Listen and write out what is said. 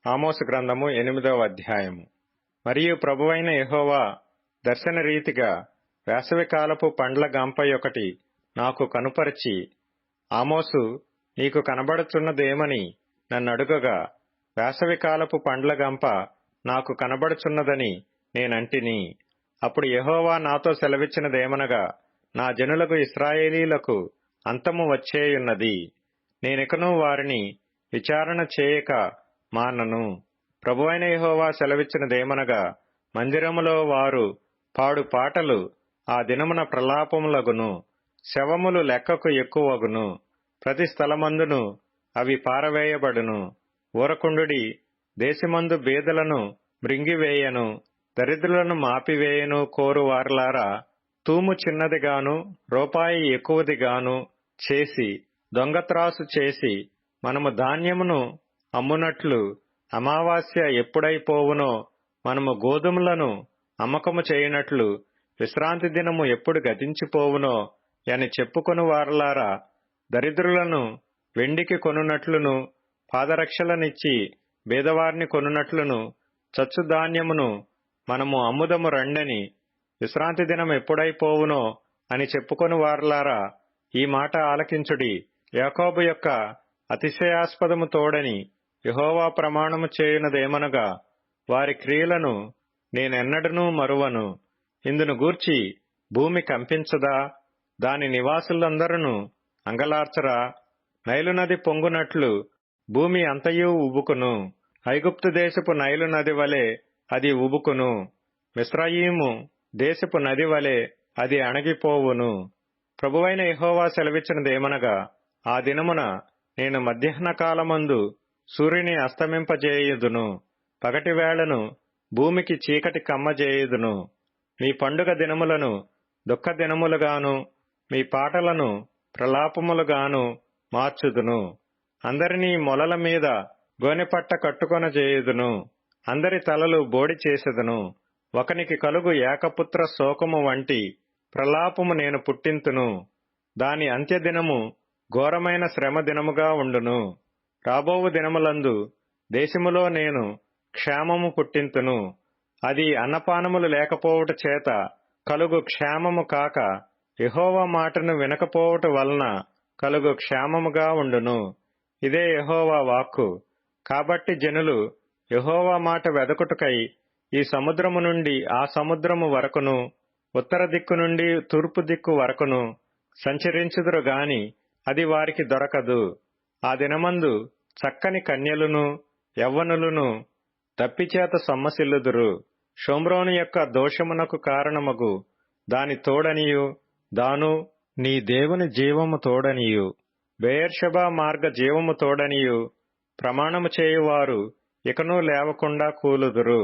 ఆమోసు గ్రంథము 8వ అధ్యాయము. మరియు ప్రభువైన యెహోవా దర్శన రీతిగా వేసవికాలపు పండ్ల గంప ఒకటి నాకు కనుపరచి, ఆమోసు, నీకు కనబడుచున్నదేమని నన్నడుగగా, వేసవికాలపు పండ్ల గంప నాకు కనబడుచున్నదని నేనంటిని. అప్పుడు యెహోవా నాతో సెలవిచ్చినదేమనగా, నా జనులకు ఇశ్రాయేలీలకు అంతము వచ్చేయున్నది. నేనికను వారిని విచారణ చేయక మానను. ప్రభువైన యెహోవా సెలవిచ్చినదేమనగా, మందిరములో వారు పాడు పాటలు ఆ దినమున ప్రలాపములగును, శవములు లెక్కకు ఎక్కువగును, ప్రతి స్థలమందును అవి పారవేయబడును. ఊరకుండుడి, దేశమందు బీదలను మృంగివేయను, దరిద్రులను మాపివేయను కోరు వారలారా, తూము చిన్నదిగాను రూపాయి ఎక్కువదిగాను చేసి దొంగత్రాసు చేసి మనము ధాన్యమును అమ్మునట్లు, అమావాస్య ఎప్పుడైపోవునో మనము గోధుమలను అమ్మకము చేయనట్లు, విశ్రాంతి దినము ఎప్పుడు గతించిపోవునో అని చెప్పుకొను వారలారా, దరిద్రులను వెండికి కొనునట్లును, పాదరక్షలనిచ్చి బీదవారిని కొనునట్లును, చచ్చు ధాన్యమును మనము అమ్ముదము రండని, విశ్రాంతి దినం ఎప్పుడైపోవునో అని చెప్పుకొను వారలారా, ఈ మాట ఆలకించుడి. యాకోబు యొక్క అతిశయాస్పదము తోడని యెహోవా ప్రమాణము చేయునదేమనగా, వారి క్రియలను నేనెన్నడనూ మరువను. ఇందును గూర్చి భూమి కంపించదా? దాని నివాసులందరూ అంగలార్చరా? నైలు నది పొంగునట్లు భూమి అంతయు ఉబుకును. ఐగుప్తు దేశపు నైలు నది వలె అది ఉబుకును. మిస్రయీము దేశపు నది వలె అది అణగిపోవును. ప్రభువైన యెహోవా సెలవిచ్చినదేమనగా, ఆ దినమున నేను మధ్యాహ్న కాలమందు సూర్యుని అస్తమింపజేయుదును, పగటి వేళను భూమికి చీకటి కమ్మజేయుదును. మీ పండుగ దినములను దుఃఖ దినములుగాను, మీ పాటలను ప్రలాపములుగాను మార్చుదును. అందరినీ మొలల మీద గోనెపట్ట కట్టుకొనజేయుదును, అందరి తలలు బోడి చేసెదను. ఒకనికి కలుగు ఏకపుత్ర శోకము వంటి ప్రలాపము నేను పుట్టింతును. దాని అంత్యదినము ఘోరమైన శ్రమ దినముగా ఉండును. రాబోవు దినములందు దేశములో నేను క్షేమము పుట్టింతును. అది అన్నపానములు లేకపోవుట చేత కలుగు క్షేమము కాక, యెహోవా మాటను వినకపోవుట వలన కలుగు క్షేమముగా ఉండును. ఇదే యెహోవా వాక్కు. కాబట్టి జనులు యెహోవా మాట వెదకుటకై ఈ సముద్రము నుండి ఆ సముద్రము వరకును, ఉత్తర దిక్కు నుండి తూర్పు దిక్కు వరకును సంచరించుదురు గాని అది వారికి దొరకదు. ఆ దినమందు చక్కని కన్యలును యవ్వనులను దప్పిచేత సొమ్మసిల్లుదురు. షోమ్రోను యొక్క దోషమునకు కారణమగు దాని తోడనియు, దాను నీ దేవుని జీవము తోడనియు, బెయేర్షెబా మార్గ జీవము తోడనియు ప్రమాణము చేయువారు ఇకనూ లేవకుండా కూలుదురు.